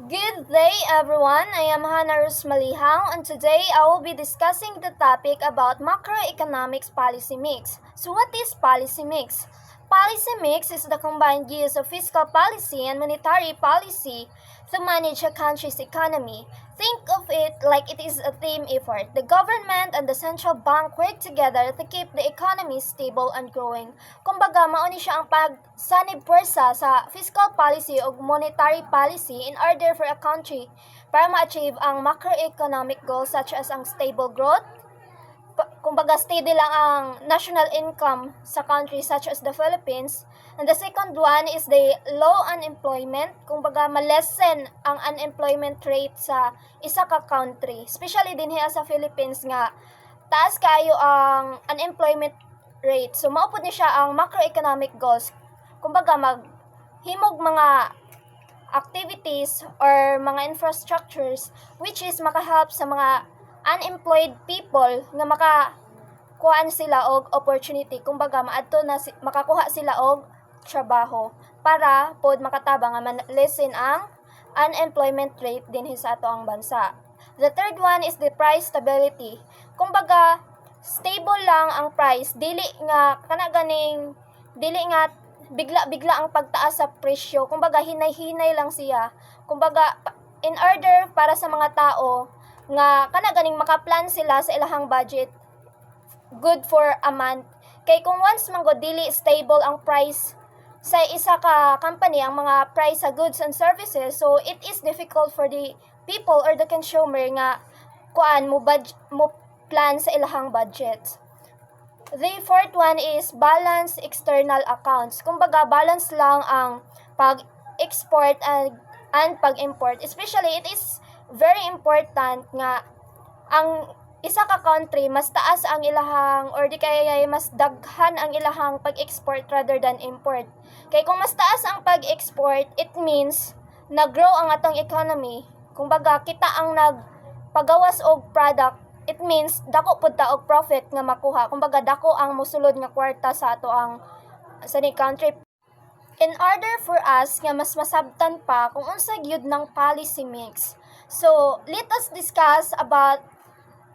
Good day, everyone. I am Hannah Rus Malihang, and today I will be discussing the topic about macroeconomics policy mix. So, what is policy mix? Policy mix is the combined use of fiscal policy and monetary policy to manage a country's economy. Think of it like it is a team effort. The government and the central bank work together to keep the economy stable and growing. Kumbaga, mauni siya ang pagsanib pwersa sa fiscal policy o monetary policy in order for a country para ma-achieve ang macroeconomic goals such as ang stable growth, kumbaga steady lang ang national income sa country such as the Philippines. And the second one is the low unemployment, kumbaga ma-lessen ang unemployment rate sa isa ka country, especially din hiya sa Philippines nga taas kayo ang unemployment rate. So maupod ni siya ang macroeconomic goals, kumbaga maghimog mga activities or mga infrastructures which is makahelp sa mga unemployed people nga makakuhaan sila og opportunity, kumbaga maadto na makakuha sila og trabaho para pod makatabang nga man-lessen ang unemployment rate dinhi sa ato ang bansa. The third one is the price stability. Kumbaga stable lang ang price, dili nga bigla-bigla ang pagtaas sa presyo. Kumbaga hinay-hinay lang siya. Kumbaga in order para sa mga tao nga kanaganing makaplan sila sa ilahang budget good for a month. Kay kung once man go dili stable ang price sa isa ka company, ang mga price sa goods and services, so it is difficult for the people or the consumer nga mo plan sa ilahang budget. The fourth one is balance external accounts. Kumbaga balance lang ang pag-export and pag-import. Especially it is very important nga ang isa ka country mas taas ang ilahang or di kaya mas daghan ang ilahang pag-export rather than import. Kay kung mas taas ang pag-export, it means nag-grow ang atong economy. Kumbaga kita ang nagpagawas og product, it means dako pud ta og profit nga makuha. Kumbaga dako ang mosulod nga kwarta sa ato ang sa ni country. In order for us nga mas masabtan pa kung unsa gyud ng policy mix. So, let us discuss about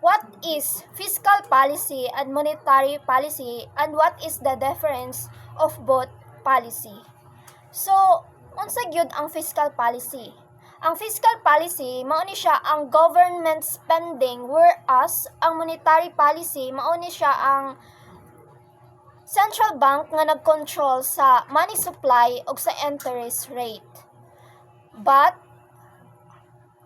what is fiscal policy and monetary policy and what is the difference of both policy. So, unsa gyud ang fiscal policy? Ang fiscal policy mao ni siya ang government spending, whereas ang monetary policy mao ni siya ang central bank nga nag-control sa money supply ug sa interest rate. But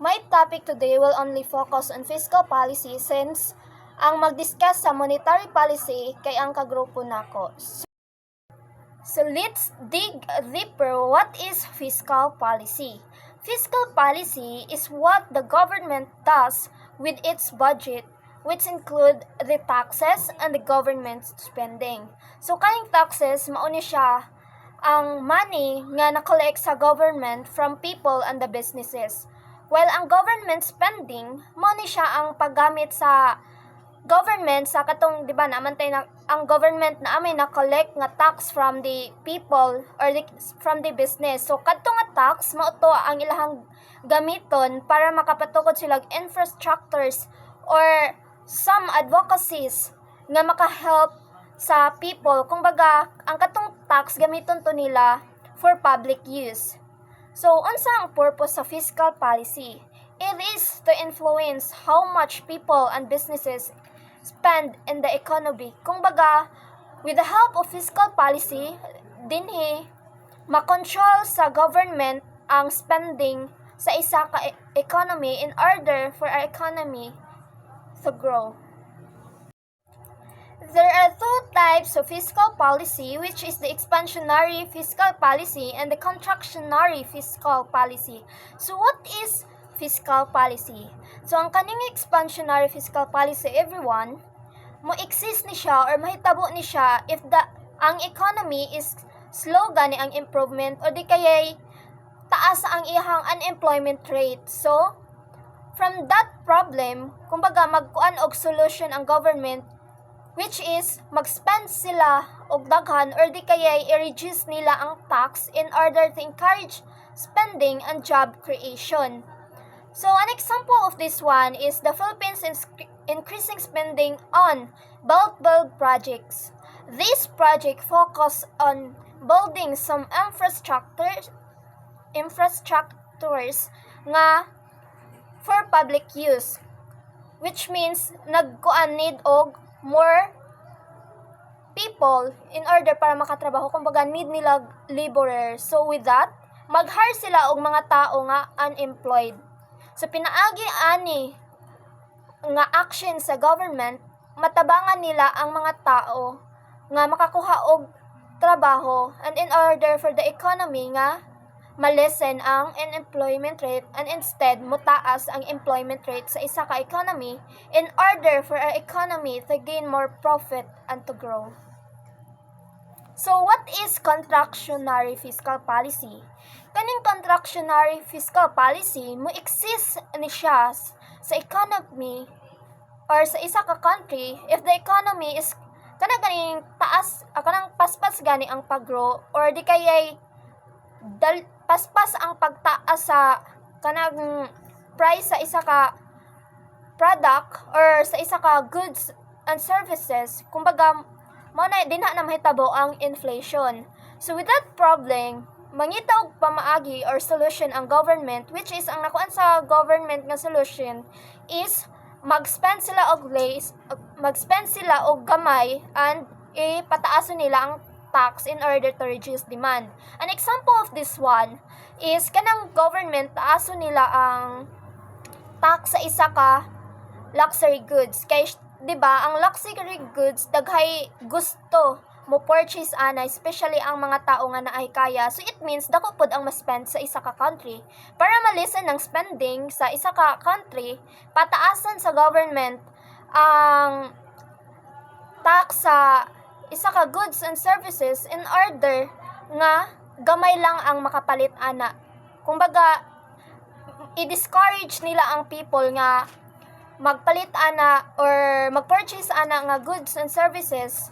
my topic today will only focus on fiscal policy since ang mag-discuss sa monetary policy kay ang kagrupo nako. So let's dig deeper. What is fiscal policy? Fiscal policy is what the government does with its budget, which include the taxes and the government spending. So kaning taxes mao ni siya ang money nga na-collect sa government from people and the businesses. While ang government spending, mo ni siya ang paggamit sa government sa katong, di ba, naman tayo ang government na amay na-collect nga tax from the people or from the business. So, kadtong nga tax, mao to ang ilahang gamiton para makapatukod sila infrastructures or some advocacies nga makahelp sa people. Kung baga, ang katong tax, gamiton to nila for public use. So, unsa ang purpose sa fiscal policy? It is to influence how much people and businesses spend in the economy. Kung baga, with the help of fiscal policy, dinhi makontrol sa government ang spending sa isa ka economy in order for our economy to grow. There are two types of fiscal policy, which is the expansionary fiscal policy and the contractionary fiscal policy. So what is fiscal policy? So ang kaning expansionary fiscal policy, everyone, mo exist ni siya or mahitabo ni siya if ang economy is slow gani ang improvement o di kaya'y taas ang iyang unemployment rate. So from that problem, kumbaga magkuan og solution ang government, which is mag-spend sila og daghan or di kaya i-reduce nila ang tax in order to encourage spending, and job creation. So an example of this one is the Philippines increasing spending on build projects. This project focus on building some infrastructures nga for public use, which means nagkuan need og more people in order para makatrabaho, kumbaga need nila laborer. So with that, mag-hire sila og mga tao nga unemployed. So pinaagi ani nga action sa government, matabangan nila ang mga tao nga makakuha og trabaho, and in order for the economy nga malesen ang unemployment rate, and instead mutaas ang employment rate sa isa ka economy in order for our economy to gain more profit and to grow. So what is contractionary fiscal policy? Kaning contractionary fiscal policy mo exist ni siya sa economy or sa isa ka country if the economy is ganing taas, kanang paspas gani ang pag-grow, or di kayay paspas ang pagtaas sa kanang price sa isa ka product or sa isa ka goods and services. Kumbaga mo na dinha na mahitabo ang inflation. So with that problem, mangita og pamaagi or solution ang government, which is ang nakuan sa government nga solution is mag-spend sila og gamay and ipataason nila ang tax in order to reduce demand. An example of this one is kanang government taason nila ang tax sa isa ka luxury goods. Kay di ba ang luxury goods daghay gusto mo purchase ana, especially ang mga tao nga naay kaya. So it means dako pod ang ma-spend sa isa ka country. Para malisen ang spending sa isa ka country, pataasan sa government ang tax sa isa ka goods and services in order nga gamay lang ang makapalit ana. Kumbaga i-discourage nila ang people nga magpalit ana or mag-purchase ana nga goods and services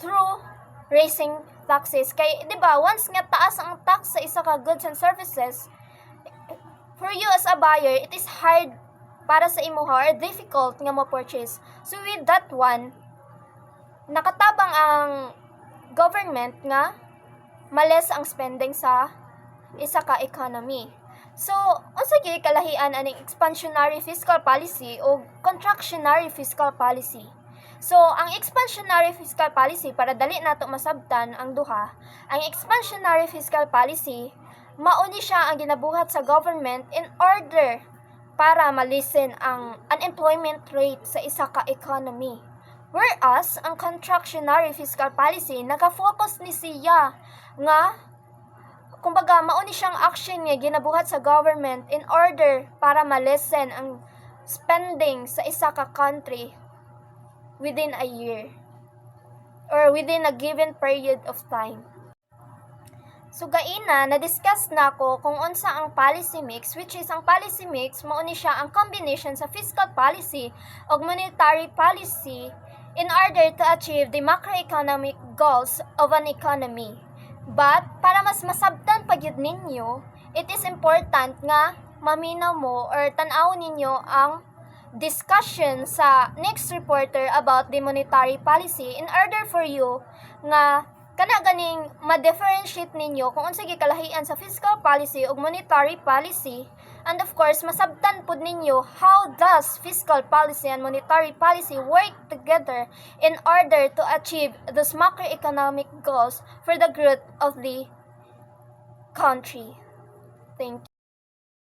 through raising taxes. Kay di ba once nga taas ang tax sa isa ka goods and services, for you as a buyer, it is hard para sa imo or difficult nga mo purchase. So with that one, nakatabang ang government nga males ang spending sa isa ka economy. So unsa gyud kalahian aning expansionary fiscal policy o contractionary fiscal policy? So, ang expansionary fiscal policy, para dali nato masabtan ang duha, ang expansionary fiscal policy, mauni siya ang ginabuhat sa government in order para malisen ang unemployment rate sa isa ka economy. Whereas, ang contractionary fiscal policy, naka-focus ni siya nga, kumbaga, mauni siyang action nga ginabuhat sa government in order para malisen ang spending sa isa ka country within a year or within a given period of time. So gaina na-discuss na ko kung unsa ang policy mix, which is ang policy mix mao ni siya ang combination sa fiscal policy ug monetary policy in order to achieve the macroeconomic goals of an economy. But para mas masabtan pa gyud ninyo, it is important nga maminaw mo or tan-aw ninyo ang discussion sa next reporter about the monetary policy in order for you nga kana ganing ma-differentiate ninyo kung unsa gyud kalahian sa fiscal policy ug monetary policy, and of course masabtan pud ninyo how does fiscal policy and monetary policy work together in order to achieve those macroeconomic goals for the growth of the country. Thank you.